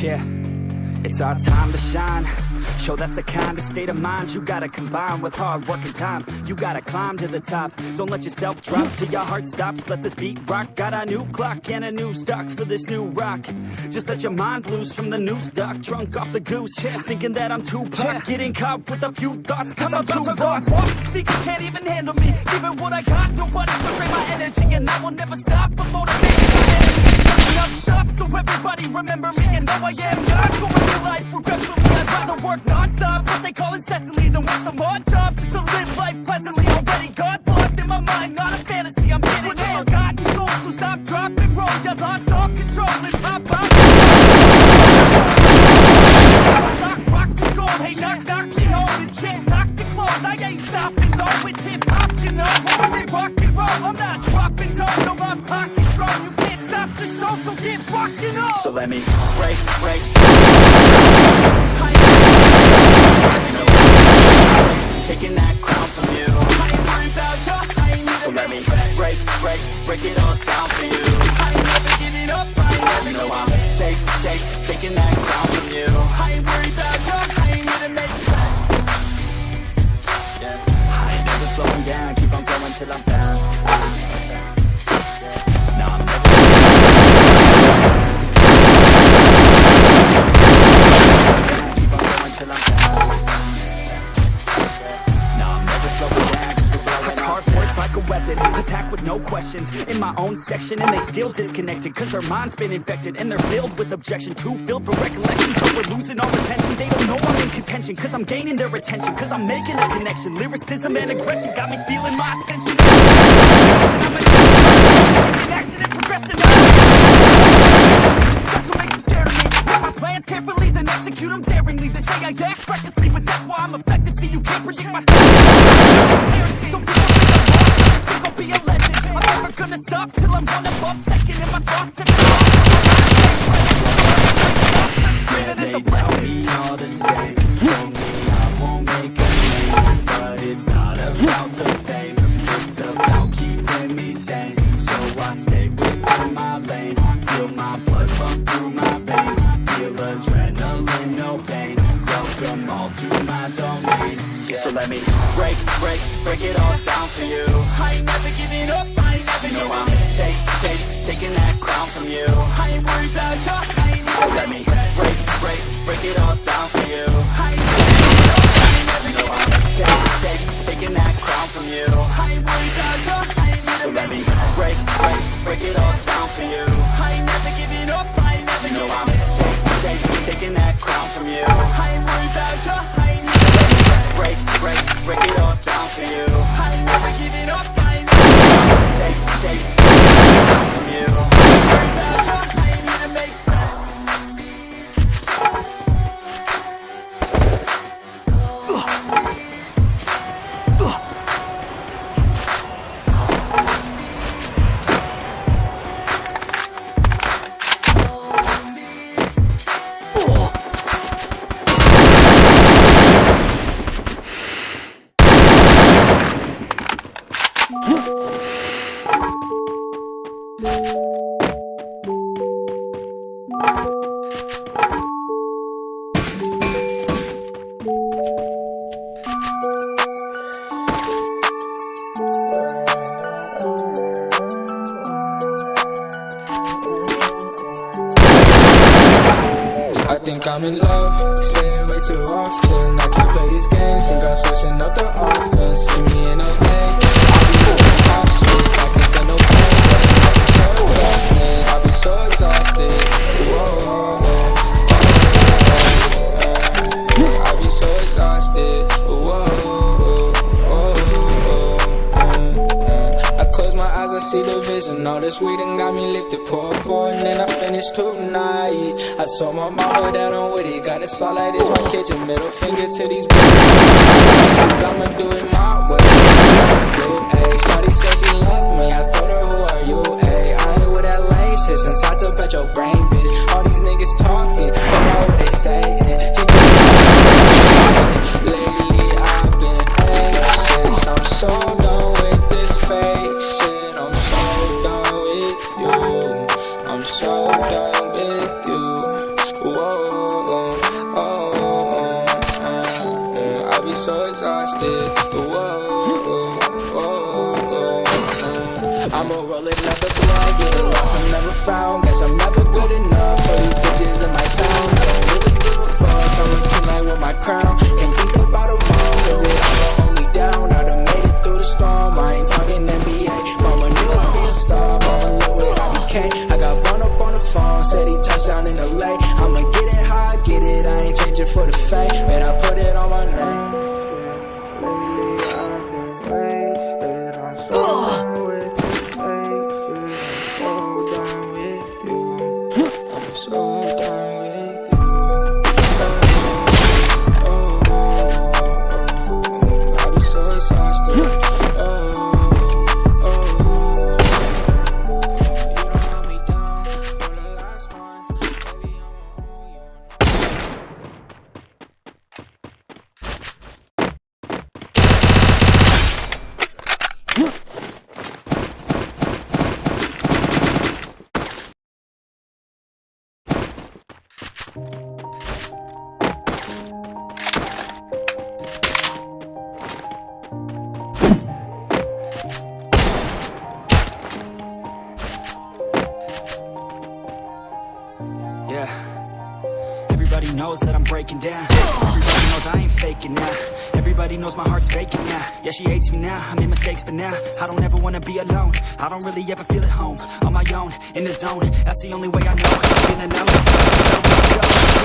Yeah, it's our time to shine. Yo, that's the kind of state of mind you gotta combine with hard work and time. You gotta climb to the top. Don't let yourself drop till your heart stops. Let this beat rock. Got a new clock and a new stock for this new rock. Just let your mind loose from the new stock. Drunk off the goose, thinking that I'm too pop. Getting caught with a few thoughts cause I'm too lost. Speakers can't even handle me. Even what I got, nobody can drain my energy. And I will never stop but motivate my enemies. Up shop so everybody remember me. And though I am not going through life regretfully, I'd rather work non-stop, what they call incessantly, than work some odd job just to live life pleasantly. Already got lost in my mind, not a fantasy, I'm getting it. Forgotten souls, so stop, drop, and roll. You lost all control and pop out. Stock, rocks, and gold. Hey, knock, knock, me home. It's shit, talk to close. I ain't stopping though, it's hip-hop, you know. What is it, rock and roll? I'm not dropping down, no, my pocket's strong. You can't stop the show, so get rockin' on. So let me break. Taking that crown from you. I ain't worried about you. So let me break it all down for you. I ain't never giving up. I ain't never giving up. Taking that crown from you. I ain't worried about you. I ain't gonna make plans. Yeah. I ain't never slowing down. Keep on going till I'm down. Nah, I'm never. Keep on going till I'm down. Like a weapon, attack with no questions. In my own section and they still disconnected, cause their mind's been infected and they're filled with objection. Too filled for recollection, so we're losing our attention. They don't know I'm in contention, cause I'm gaining their attention, cause I'm making a connection. Lyricism and aggression got me feeling my ascension. I'm in action and progressing. That's what makes them scared of me. Write my plans carefully, then execute them daringly. They say I act recklessly, but that's why I'm effective. See, you can't predict my time. So I'll be a legend. I'm never gonna stop till I'm one above second. And my thoughts at the top. Yeah, they tell me all the same. For me, I won't make a name, but it's not about the fame. It's about keeping me sane. So I stay within my lane. Feel my blood pump through my veins. Feel adrenaline, no pain. Welcome all to my domain. Yeah. So let me break it all down for you. I ain't never giving up, I ain't never giving up. Taking that crown from you. I ain't worried about you, I ain't never. So let me break it all down for you. I ain't never giving up, I ain't never giving up. Taking that crown from you. I ain't worried about you, I ain't never. So let me break it all down for you. I ain't never giving up, I ain't never giving up. Taking that crown from you. I ain't worried about you, I ain't never. Break it all down for you. I ain't never giving up, I ain't never. Take from you. I ain't worried about you, I ain't gonna make I'm in love, say it way too often. I can't play these games, think I'm switching up the offense. See me in LA, I'll be looking options. I can't feel no pain, I'll be so exhausted. Whoa, I'll be so exhausted. Whoa, I close my eyes, I see the vision. All this weed and got me lifted, pour, and then I finish tonight. I told my mama that I'm with it, got it solid, it's my kitchen. Middle finger to these bitches, I'ma do it my way. Shawty said she loved me, I told her who are you, ayy. I ain't with that lame shit since I took at your brain, bitch. All these niggas talking, I know what they saying. Lately I've been anxious, I'm so done with this fake shit. I'm so done with you, I'm so done with you. Whoa. I'ma roll another blunt, get lost, I'm never found. Guess I'm never good enough for these bitches in my town. I don't really give a fuck, I'm a king like with my crown. Can't think about them all, cause it all hold me down. I done made it through the storm, I ain't talking NBA. Mama knew I'd be a star, mama knew what I became. I got Vaughn up on the phone, said he touchdown in LA. I'ma get it how I get it, I ain't changing for the fame. Man, I put it on my name. Everybody knows that I'm breaking down. Everybody knows I ain't faking now. Everybody knows my heart's vacant now. Yeah, she hates me now, I made mistakes but now I don't ever wanna be alone. I don't really ever feel at home. On my own, in the zone, that's the only way I know. Feeling alone,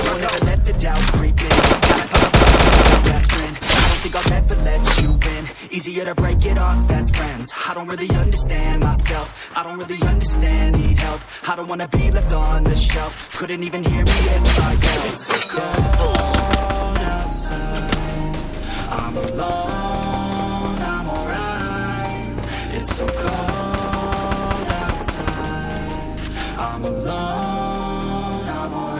don't ever let the doubt creep in. Gotta pop my best friend. I don't think I'll ever let you in. Easier to break it off as friends. I don't really understand myself, I don't really understand, need help. I don't wanna be left on the shelf. Couldn't even hear me if I yelled. It's so cold outside, I'm alone, I'm alright. It's so cold outside, I'm alone, I'm alright.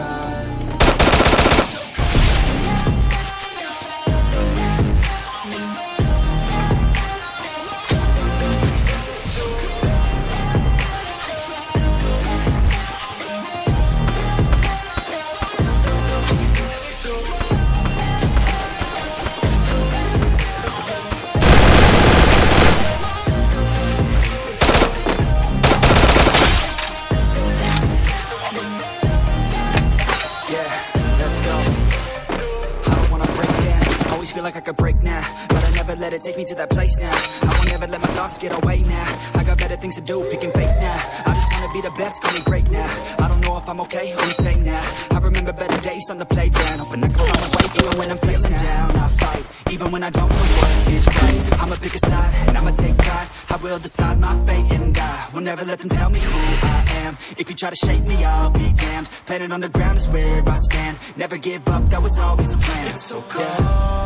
Like I could break now, but I never let it take me to that place now. I won't ever let my thoughts get away now. I got better things to do, picking fate now. I just wanna be the best, call me great now. I don't know if I'm okay or insane now. I remember better days on the playground, hoping I can find my way to it when I'm feeling down. I fight, even when I don't know what is right. I'ma pick a side, and I'ma take pride. I will decide my fate, and I will never let them tell me who I am. If you try to shake me, I'll be damned. Planet on the ground is where I stand. Never give up, that was always the plan. It's so cold